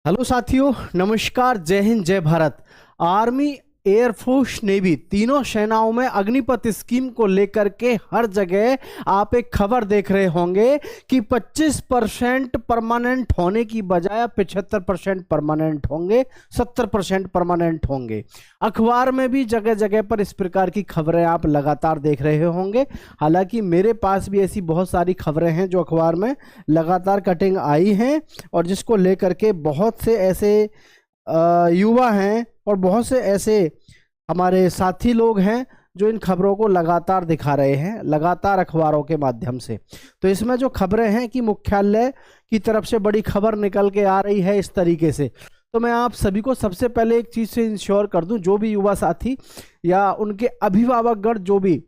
Hello साथियों, नमस्कार, जय हिंद, जय भारत। आर्मी, एयरफोर्स, नेवी तीनों सेनाओं में अग्निपथ स्कीम को लेकर के हर जगह आप एक खबर देख रहे होंगे कि 25% परमानेंट होने की बजाय 75% परमानेंट होंगे, 70% परमानेंट होंगे। अखबार में भी जगह जगह पर इस प्रकार की खबरें आप लगातार देख रहे होंगे। हालांकि मेरे पास भी ऐसी बहुत सारी खबरें हैं जो अखबार में लगातार कटिंग आई हैं और जिसको लेकर के बहुत से ऐसे युवा हैं और बहुत से ऐसे हमारे साथी लोग हैं जो इन खबरों को लगातार दिखा रहे हैं, लगातार अखबारों के माध्यम से। तो इसमें जो खबरें हैं कि मुख्यालय की तरफ से बड़ी खबर निकल के आ रही है इस तरीके से। तो मैं आप सभी को सबसे पहले एक चीज़ से इंश्योर कर दूं, जो भी युवा साथी या उनके अभिभावकगण जो भी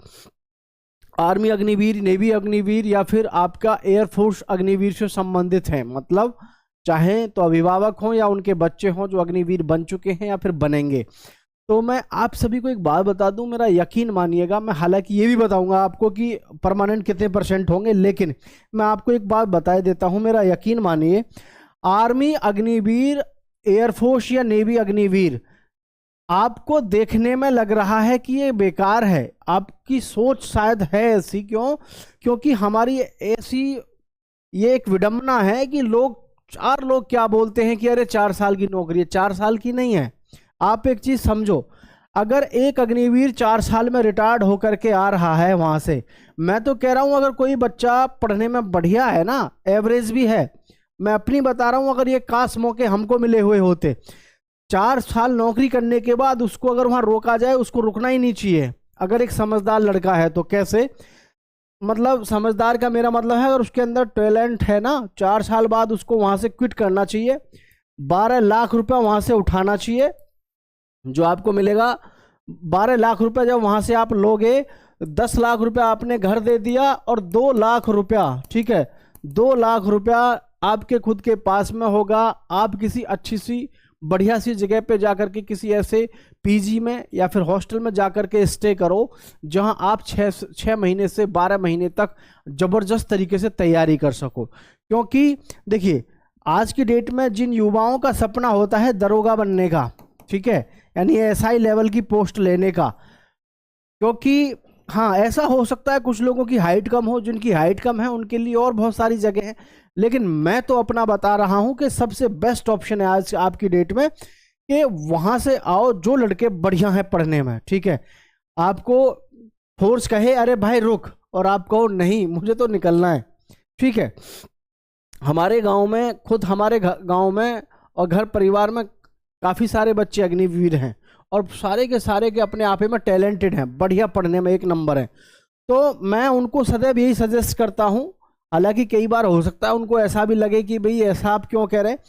आर्मी अग्निवीर, नेवी अग्निवीर या फिर आपका एयरफोर्स अग्निवीर से संबंधित हैं, मतलब चाहे तो अभिभावक हों या उनके बच्चे हों जो अग्निवीर बन चुके हैं या फिर बनेंगे, तो मैं आप सभी को एक बात बता दूं, मेरा यकीन मानिएगा। मैं हालांकि ये भी बताऊंगा आपको कि परमानेंट कितने % होंगे, लेकिन मैं आपको एक बात बता देता हूं, मेरा यकीन मानिए। आर्मी अग्निवीर, एयरफोर्स या नेवी अग्निवीर आपको देखने में लग रहा है कि ये बेकार है, आपकी सोच शायद है ऐसी। क्योंकि हमारी ऐसी ये एक विडंबना है कि चार लोग क्या बोलते हैं कि अरे 4 साल की नौकरी है। 4 साल की नहीं है। आप एक चीज समझो, अगर एक अग्निवीर 4 साल में रिटायर्ड होकर के आ रहा है वहां से, मैं तो कह रहा हूं अगर कोई बच्चा पढ़ने में बढ़िया है ना, एवरेज भी है, मैं अपनी बता रहा हूं, अगर ये खास मौके हमको मिले हुए होते, 4 साल नौकरी करने के बाद उसको अगर वहां रोका जाए, उसको रुकना ही नहीं चाहिए। अगर एक समझदार लड़का है तो कैसे, मतलब समझदार का मेरा मतलब है अगर उसके अंदर टैलेंट है ना, 4 साल बाद उसको वहां से क्विट करना चाहिए। 12 लाख रुपया वहां से उठाना चाहिए जो आपको मिलेगा। 12 लाख रुपया जब वहां से आप लोगे, 10 लाख रुपया आपने घर दे दिया और 2 लाख रुपया, ठीक है, 2 लाख रुपया आपके खुद के पास में होगा। आप किसी अच्छी सी बढ़िया सी जगह पे जाकर के किसी ऐसे पीजी में या फिर हॉस्टल में जाकर के स्टे करो जहां आप 6 महीने से 12 महीने तक जबरदस्त तरीके से तैयारी कर सको। क्योंकि देखिए, आज की डेट में जिन युवाओं का सपना होता है दरोगा बनने का, ठीक है, यानी एसआई लेवल की पोस्ट लेने का, क्योंकि हाँ ऐसा हो सकता है कुछ लोगों की हाइट कम हो, जिनकी हाइट कम है उनके लिए और बहुत सारी जगह है, लेकिन मैं तो अपना बता रहा हूं कि सबसे बेस्ट ऑप्शन है आज आपकी डेट में कि वहां से आओ जो लड़के बढ़िया हैं पढ़ने में, ठीक है। आपको फोर्स कहे अरे भाई रुक, और आप कहो नहीं मुझे तो निकलना है, ठीक है। हमारे गांव में, खुद हमारे गांव में और घर परिवार में काफ़ी सारे बच्चे अग्निवीर हैं और सारे के सारे के अपने आप में टैलेंटेड हैं, बढ़िया पढ़ने में 1 नंबर है। तो मैं उनको सदैव यही सजेस्ट करता हूं, हालांकि कई बार हो सकता है उनको ऐसा भी लगे कि भाई ऐसा आप क्यों कह रहे हैं।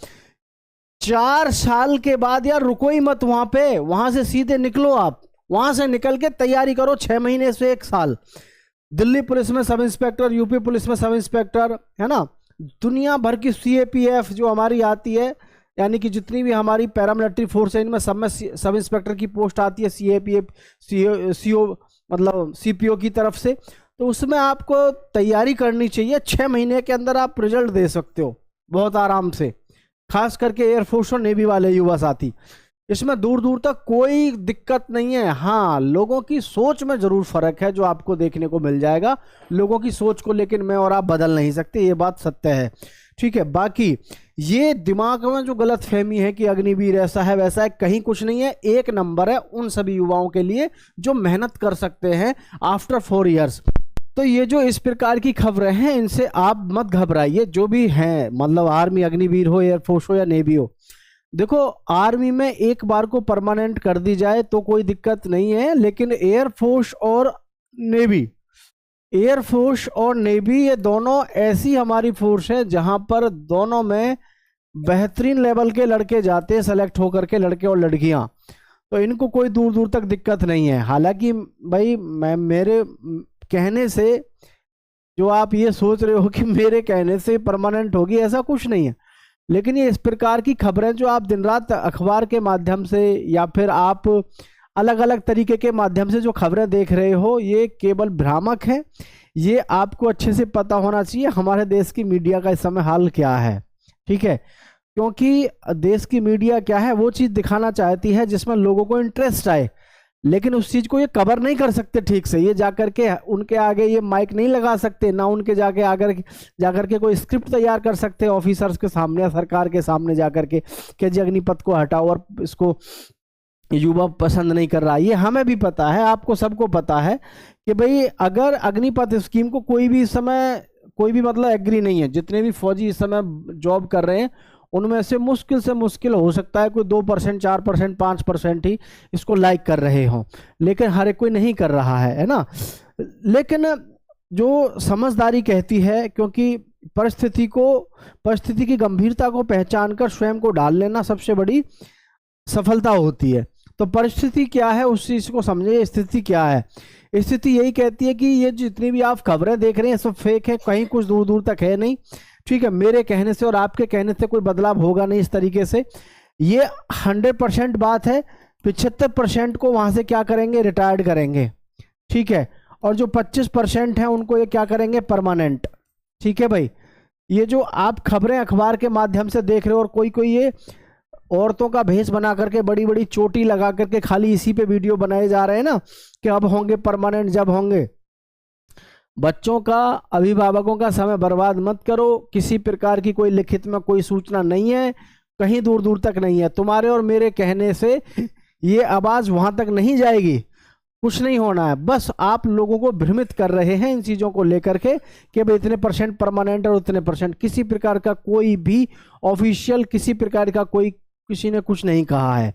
4 साल के बाद यार रुको ही मत वहां पे, वहां से सीधे निकलो। आप वहां से निकल के तैयारी करो 6 महीने से 1 साल। दिल्ली पुलिस में सब इंस्पेक्टर, यूपी पुलिस में सब इंस्पेक्टर, है ना, दुनिया भर की सीएपीएफ जो हमारी आती है, यानी कि जितनी भी हमारी पैरामिलिट्री फोर्स है इनमें सब में सब इंस्पेक्टर की पोस्ट आती है, सीएपीएफ सीओ मतलब सीपीओ की तरफ से। तो उसमें आपको तैयारी करनी चाहिए। 6 महीने के अंदर आप रिजल्ट दे सकते हो बहुत आराम से, खास करके एयरफोर्स और नेवी वाले युवा साथी। इसमें दूर दूर तक कोई दिक्कत नहीं है। हाँ, लोगों की सोच में जरूर फर्क है जो आपको देखने को मिल जाएगा। लोगों की सोच को लेकिन मैं और आप बदल नहीं सकते, ये बात सत्य है, ठीक है। बाकी ये दिमाग में जो गलत फहमी है कि अग्निवीर ऐसा है वैसा है, कहीं कुछ नहीं है। 1 नंबर है उन सभी युवाओं के लिए जो मेहनत कर सकते हैं आफ्टर 4 इयर्स। तो ये जो इस प्रकार की खबरें हैं इनसे आप मत घबराइए, जो भी हैं, मतलब आर्मी अग्निवीर हो, एयरफोर्स हो या नेवी हो। देखो, आर्मी में एक बार को परमानेंट कर दी जाए तो कोई दिक्कत नहीं है, लेकिन एयरफोर्स और नेवी ये दोनों ऐसी हमारी फोर्स है जहां पर दोनों में बेहतरीन लेवल के लड़के जाते हैं सेलेक्ट होकर के, लड़के और लड़कियां। तो इनको कोई दूर दूर तक दिक्कत नहीं है। हालांकि भाई मैं मेरे कहने से, जो आप ये सोच रहे हो कि मेरे कहने से परमानेंट होगी, ऐसा कुछ नहीं है। लेकिन ये इस प्रकार की खबरें जो आप दिन रात अखबार के माध्यम से या फिर आप अलग अलग तरीके के माध्यम से जो खबरें देख रहे हो, ये केवल भ्रामक है। ये आपको अच्छे से पता होना चाहिए हमारे देश की मीडिया का इस समय हाल क्या है, ठीक है। क्योंकि देश की मीडिया क्या है, वो चीज दिखाना चाहती है जिसमें लोगों को इंटरेस्ट आए, लेकिन उस चीज को ये कवर नहीं कर सकते ठीक से। ये जाकर के उनके आगे ये माइक नहीं लगा सकते, ना उनके जाकर के कोई स्क्रिप्ट तैयार कर सकते ऑफिसर्स के सामने या सरकार के सामने जाकर के कि जी अग्निपथ को हटाओ और इसको युवा पसंद नहीं कर रहा। ये हमें भी पता है, आपको सबको पता है कि भाई अगर अग्निपथ स्कीम को कोई भी इस समय कोई भी मतलब एग्री नहीं है। जितने भी फौजी इस समय जॉब कर रहे हैं उनमें से मुश्किल हो सकता है कोई 2%, 4%, 5% ही इसको लाइक कर रहे हों, लेकिन हर एक कोई नहीं कर रहा है ना। लेकिन जो समझदारी कहती है, क्योंकि परिस्थिति की गंभीरता को पहचान कर स्वयं को डाल लेना सबसे बड़ी सफलता होती है। तो परिस्थिति क्या है उस चीज को समझे। स्थिति क्या है, स्थिति यही कहती है कि ये जितनी भी आप खबरें देख रहे हैं सब फेक है, कहीं कुछ दूर दूर तक है नहीं। ठीक है, मेरे कहने से और आपके कहने से कोई बदलाव होगा नहीं इस तरीके से। ये 100% बात है। 75% को वहां से क्या करेंगे, रिटायर्ड करेंगे। ठीक है, और जो 25% हैं उनको ये क्या करेंगे, परमानेंट। ठीक है भाई, ये जो आप खबरें अखबार के माध्यम से देख रहे हो और कोई ये औरतों का भेष बना करके बड़ी बड़ी चोटी लगा करके खाली इसी पे वीडियो बनाए जा रहे हैं ना कि अब होंगे परमानेंट, जब होंगे। बच्चों का, अभिभावकों का समय बर्बाद मत करो। किसी प्रकार की कोई लिखित में कोई सूचना नहीं है, कहीं दूर दूर तक नहीं है। तुम्हारे और मेरे कहने से ये आवाज वहां तक नहीं जाएगी, कुछ नहीं होना है। बस आप लोगों को भ्रमित कर रहे हैं इन चीजों को लेकर के कि भाई इतने % परमानेंट और उतने %। किसी प्रकार का कोई भी ऑफिशियल, किसी प्रकार का कोई किसी ने कुछ नहीं कहा है।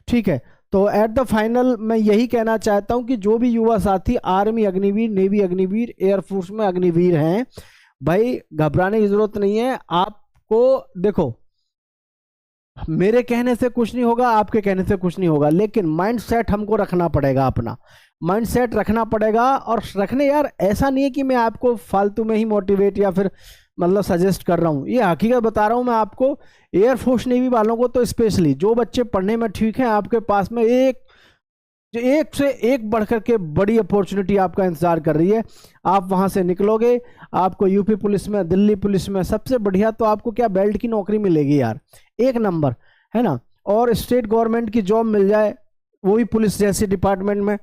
ठीक है, तो एट द फाइनल मैं यही कहना चाहता हूं कि जो भी युवा साथी army Agniveer, navy Agniveer, air force में अग्निवीर हैं, भाई घबराने की जरूरत नहीं है। आपको देखो, मेरे कहने से कुछ नहीं होगा, आपके कहने से कुछ नहीं होगा, लेकिन माइंड सेट हमको रखना पड़ेगा, अपना माइंड सेट रखना पड़ेगा। और रखने यार, ऐसा नहीं है कि मैं आपको फालतू में ही मोटिवेट या फिर मतलब सजेस्ट कर रहा हूँ, ये हकीकत बता रहा हूँ मैं आपको। एयरफोर्स नेवी वालों को तो स्पेशली, जो बच्चे पढ़ने में ठीक हैं, आपके पास में एक से एक बढ़कर के बड़ी अपॉर्चुनिटी आपका इंतजार कर रही है। आप वहां से निकलोगे, आपको यूपी पुलिस में, दिल्ली पुलिस में, सबसे बढ़िया तो आपको क्या बेल्ट की नौकरी मिलेगी यार, 1 नंबर, है ना। और स्टेट गवर्नमेंट की जॉब मिल जाए, वो भी पुलिस जैसे डिपार्टमेंट में,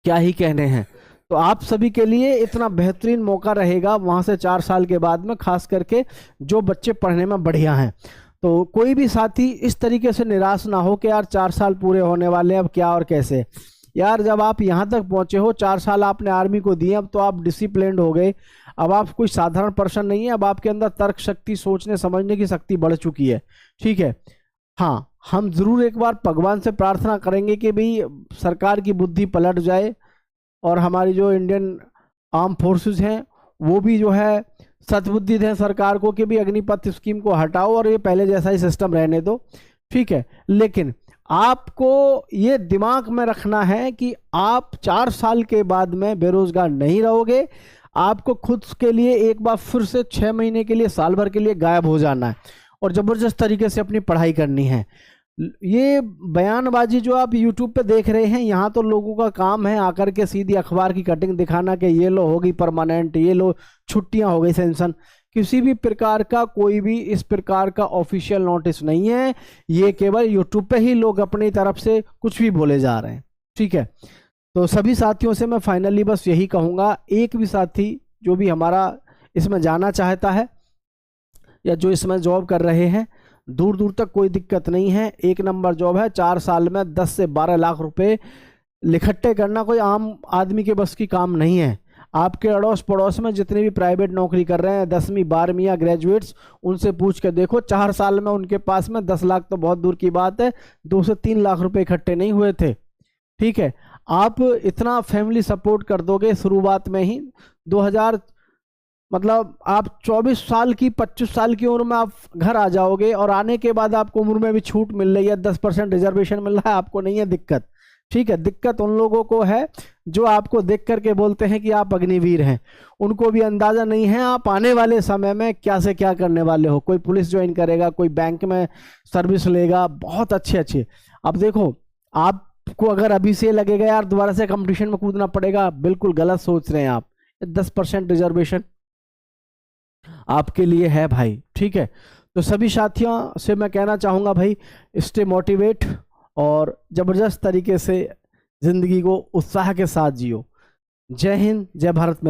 क्या ही कहने हैं। तो आप सभी के लिए इतना बेहतरीन मौका रहेगा वहां से 4 साल के बाद में, खास करके जो बच्चे पढ़ने में बढ़िया हैं। तो कोई भी साथी इस तरीके से निराश ना हो कि यार 4 साल पूरे होने वाले हैं, अब क्या और कैसे। यार जब आप यहाँ तक पहुंचे हो, 4 साल आपने आर्मी को दिए, अब तो आप डिसिप्लिन्ड हो गए। अब आप कोई साधारण पर्सन नहीं है, अब आपके अंदर तर्क शक्ति, सोचने समझने की शक्ति बढ़ चुकी है। ठीक है, हाँ, हम जरूर एक बार भगवान से प्रार्थना करेंगे कि भाई सरकार की बुद्धि पलट जाए और हमारी जो इंडियन आर्म फोर्सेस हैं वो भी जो है सद्बुद्धि दें सरकार को कि भी अग्निपथ स्कीम को हटाओ और ये पहले जैसा ही सिस्टम रहने दो। ठीक है, लेकिन आपको ये दिमाग में रखना है कि आप 4 साल के बाद में बेरोजगार नहीं रहोगे। आपको खुद के लिए एक बार फिर से 6 महीने के लिए, साल भर के लिए गायब हो जाना है और जबरदस्त तरीके से अपनी पढ़ाई करनी है। ये बयानबाजी जो आप YouTube पे देख रहे हैं, यहाँ तो लोगों का काम है आकर के सीधी अखबार की कटिंग दिखाना कि ये लो होगी परमानेंट, ये लो छुट्टियां हो गई सेंशन। किसी भी प्रकार का कोई भी इस प्रकार का ऑफिशियल नोटिस नहीं है। ये केवल YouTube पे ही लोग अपनी तरफ से कुछ भी बोले जा रहे हैं। ठीक है, तो सभी साथियों से मैं फाइनली बस यही कहूँगा, एक भी साथी जो भी हमारा इसमें जाना चाहता है या जो इसमें जॉब कर रहे हैं, दूर दूर तक कोई दिक्कत नहीं है। 1 नंबर जॉब है। 4 साल में 10 से 12 लाख रुपए इकट्ठे करना कोई आम आदमी के बस की काम नहीं है। आपके अड़ोस पड़ोस में जितने भी प्राइवेट नौकरी कर रहे हैं, 10वीं 12वीं या ग्रेजुएट्स, उनसे पूछ कर देखो, 4 साल में उनके पास में 10 लाख तो बहुत दूर की बात है, 2 से 3 लाख रुपए इकट्ठे नहीं हुए थे। ठीक है, आप इतना फैमिली सपोर्ट कर दोगे शुरुआत में ही। 2000 मतलब आप 24 साल की, 25 साल की उम्र में आप घर आ जाओगे और आने के बाद आपको उम्र में भी छूट मिल रही है, 10% रिजर्वेशन मिल रहा है, आपको नहीं है दिक्कत। ठीक है, दिक्कत उन लोगों को है जो आपको देख करके बोलते हैं कि आप अग्निवीर हैं। उनको भी अंदाजा नहीं है आप आने वाले समय में क्या से क्या करने वाले हो। कोई पुलिस ज्वाइन करेगा, कोई बैंक में सर्विस लेगा, बहुत अच्छे। अब देखो, आपको अगर अभी से लगेगा यार दोबारा से कंपटीशन में कूदना पड़ेगा, बिल्कुल गलत सोच रहे हैं आप। 10% रिजर्वेशन आपके लिए है भाई। ठीक है, तो सभी साथियों से मैं कहना चाहूँगा भाई, स्टे मोटिवेट और ज़बरदस्त तरीके से ज़िंदगी को उत्साह के साथ जियो। जय हिंद, जय भारत में।